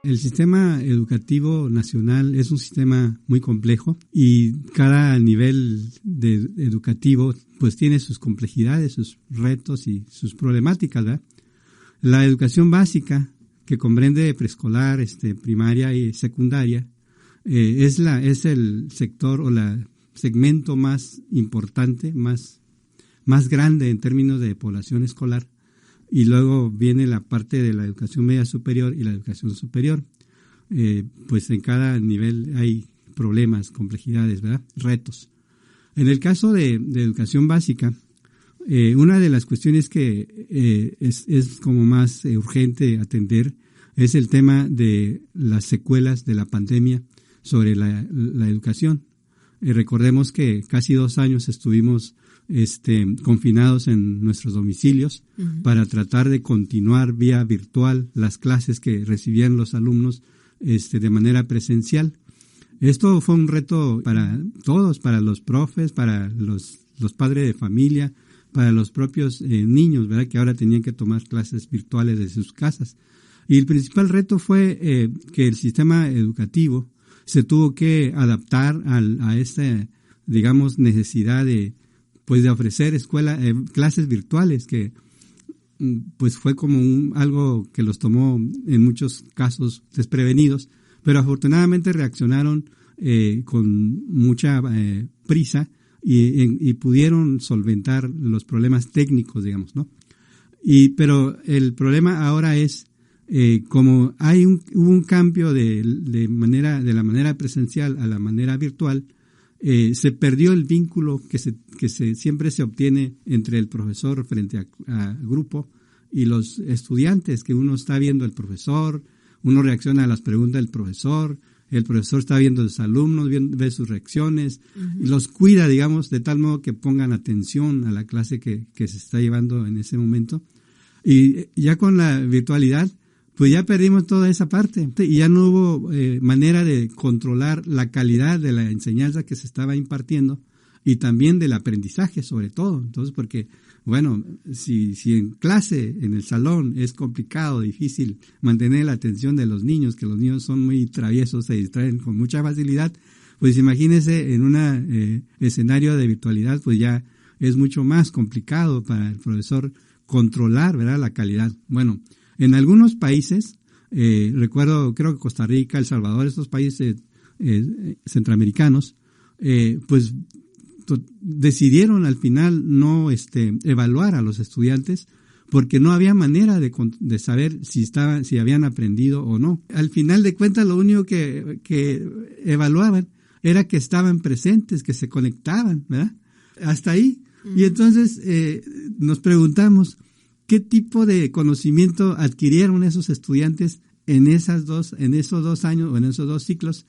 El sistema educativo nacional es un sistema muy complejo y cada nivel educativo pues tiene sus complejidades, sus retos y sus problemáticas, ¿verdad? La educación básica, que comprende preescolar, primaria y secundaria, es el sector o la segmento más importante, más grande en términos de población escolar. Y luego viene la parte de la educación media superior y la educación superior. Pues en cada nivel hay problemas, complejidades, ¿verdad? Retos. En el caso de educación básica, una de las cuestiones que es como más urgente atender es el tema de las secuelas de la pandemia sobre la educación. Recordemos que casi 2 años estuvimos confinados en nuestros domicilios para tratar de continuar vía virtual las clases que recibían los alumnos de manera presencial. Esto fue un reto para todos, para los profes, para los padres de familia, para los propios niños, ¿verdad? Que ahora tenían que tomar clases virtuales desde sus casas. Y el principal reto fue que el sistema educativo se tuvo que adaptar a esta, digamos, necesidad de ofrecer clases virtuales, que pues fue como algo que los tomó en muchos casos desprevenidos, pero afortunadamente reaccionaron con mucha prisa y pudieron solventar los problemas técnicos, digamos, ¿no? Pero el problema ahora es como hubo un cambio de la manera presencial a la manera virtual, se perdió el vínculo que siempre se obtiene entre el profesor frente a grupo y los estudiantes, que uno está viendo al profesor, uno reacciona a las preguntas del profesor, el profesor está viendo a los alumnos, ve sus reacciones, y los cuida, digamos, de tal modo que pongan atención a la clase que se está llevando en ese momento. Y ya con la virtualidad, pues ya perdimos toda esa parte y ya no hubo manera de controlar la calidad de la enseñanza que se estaba impartiendo y también del aprendizaje sobre todo. Entonces, porque, bueno, si en clase, en el salón, es complicado, difícil mantener la atención de los niños, que los niños son muy traviesos, se distraen con mucha facilidad, pues imagínese en un escenario de virtualidad, pues ya es mucho más complicado para el profesor controlar, ¿verdad?, la calidad. Bueno, en algunos países, recuerdo, creo que Costa Rica, El Salvador, estos países centroamericanos, pues decidieron al final no evaluar a los estudiantes porque no había manera de saber si habían aprendido o no. Al final de cuentas, lo único que evaluaban era que estaban presentes, que se conectaban, ¿verdad? Hasta ahí. Y entonces nos preguntamos, ¿qué tipo de conocimiento adquirieron esos estudiantes en esos 2 años o en esos 2 ciclos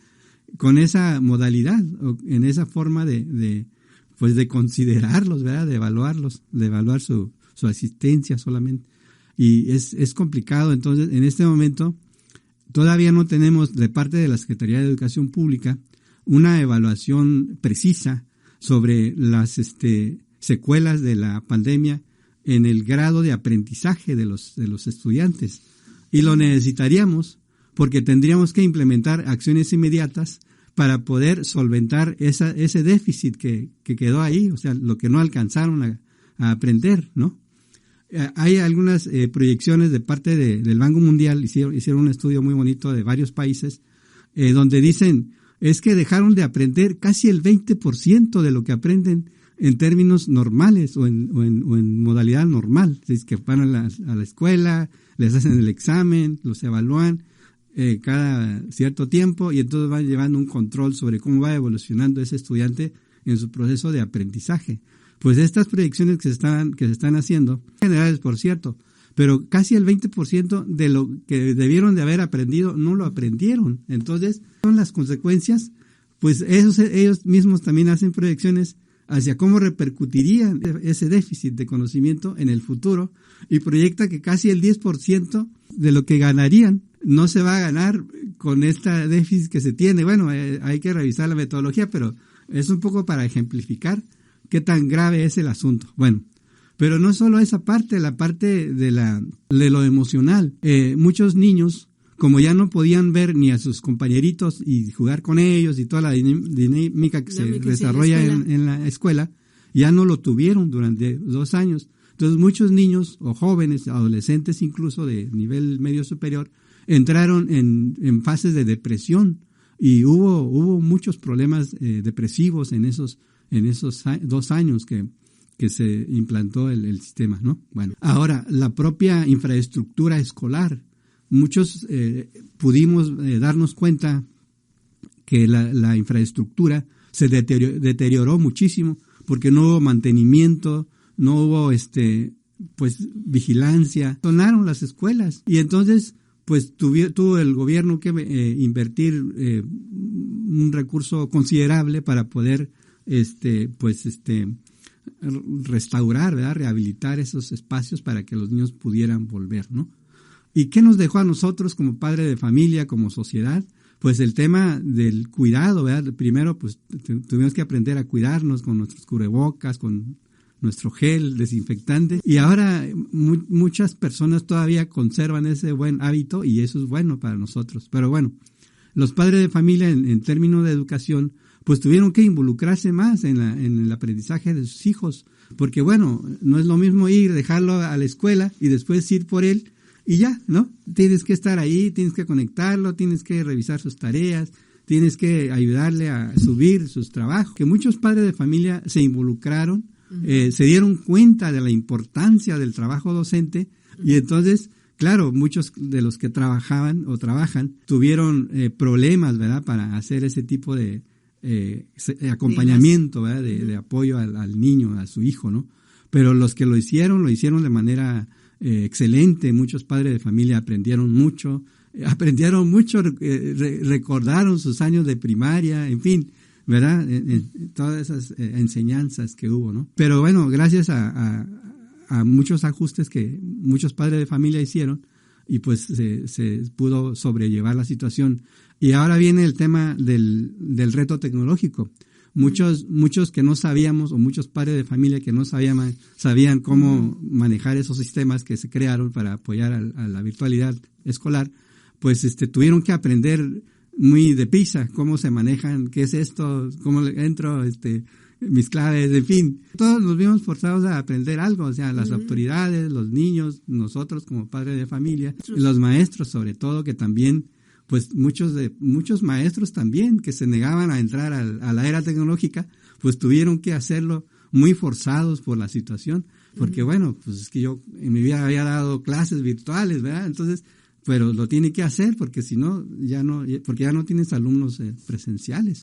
con esa modalidad o en esa forma de considerarlos, ¿verdad? De evaluarlos, de evaluar su asistencia solamente? Y es complicado. Entonces, en este momento todavía no tenemos de parte de la Secretaría de Educación Pública una evaluación precisa sobre las secuelas de la pandemia en el grado de aprendizaje de los estudiantes. Y lo necesitaríamos porque tendríamos que implementar acciones inmediatas para poder solventar ese déficit que quedó ahí, o sea, lo que no alcanzaron a aprender, ¿no? Hay algunas proyecciones de parte del Banco Mundial, hicieron un estudio muy bonito de varios países, donde dicen, es que dejaron de aprender casi el 20% de lo que aprenden en términos normales o en modalidad normal. Es que van a la escuela, les hacen el examen, los evalúan cada cierto tiempo y entonces van llevando un control sobre cómo va evolucionando ese estudiante en su proceso de aprendizaje. Pues estas proyecciones que se están haciendo, generales por cierto, pero casi el 20% de lo que debieron de haber aprendido no lo aprendieron. Entonces, son las consecuencias, pues ellos mismos también hacen proyecciones hacia cómo repercutiría ese déficit de conocimiento en el futuro y proyecta que casi el 10% de lo que ganarían no se va a ganar con este déficit que se tiene. Bueno, hay que revisar la metodología, pero es un poco para ejemplificar qué tan grave es el asunto. Bueno, pero no solo esa parte, la parte de lo emocional. Muchos niños como ya no podían ver ni a sus compañeritos y jugar con ellos y toda la dinámica que se desarrolla en la escuela, ya no lo tuvieron durante 2 años. Entonces muchos niños o jóvenes, adolescentes incluso de nivel medio superior, entraron en fases de depresión y hubo muchos problemas depresivos en esos 2 años que se implantó el sistema, ¿no? Bueno, ahora la propia infraestructura escolar, muchos pudimos darnos cuenta que la infraestructura se deterioró muchísimo porque no hubo mantenimiento, no hubo vigilancia, sonaron las escuelas y entonces pues tuvo el gobierno que invertir un recurso considerable para poder restaurar, ¿verdad? Rehabilitar esos espacios para que los niños pudieran volver, ¿no? ¿Y qué nos dejó a nosotros como padre de familia, como sociedad? Pues el tema del cuidado, ¿verdad? Primero, pues tuvimos que aprender a cuidarnos con nuestros cubrebocas, con nuestro gel desinfectante. Y ahora muchas personas todavía conservan ese buen hábito y eso es bueno para nosotros. Pero bueno, los padres de familia en términos de educación, pues tuvieron que involucrarse más en el aprendizaje de sus hijos. Porque bueno, no es lo mismo dejarlo a la escuela y después ir por él y ya, ¿no? Tienes que estar ahí, tienes que conectarlo, tienes que revisar sus tareas, tienes que ayudarle a subir sus trabajos. Que muchos padres de familia se involucraron, se dieron cuenta de la importancia del trabajo docente y entonces, claro, muchos de los que trabajaban o trabajan tuvieron problemas, ¿verdad? Para hacer ese tipo de acompañamiento, ¿verdad? De apoyo al niño, a su hijo, ¿no? Pero los que lo hicieron de manera excelente. Muchos padres de familia aprendieron mucho, recordaron sus años de primaria, en fin, ¿verdad? Todas esas enseñanzas que hubo, ¿no? Pero bueno, gracias a muchos ajustes que muchos padres de familia hicieron y pues se pudo sobrellevar la situación. Y ahora viene el tema del reto tecnológico. Muchos que no sabíamos, o muchos padres de familia que no sabían cómo manejar esos sistemas que se crearon para apoyar a la virtualidad escolar, pues tuvieron que aprender muy deprisa cómo se manejan, qué es esto, cómo entro, mis claves, en fin. Todos nos vimos forzados a aprender algo, o sea, las autoridades, los niños, nosotros como padres de familia, y los maestros sobre todo, que también pues muchos maestros también que se negaban a entrar a la era tecnológica, pues tuvieron que hacerlo muy forzados por la situación, porque bueno, pues es que yo en mi vida había dado clases virtuales, ¿verdad? Entonces, pero lo tiene que hacer porque si no, porque ya no tienes alumnos presenciales.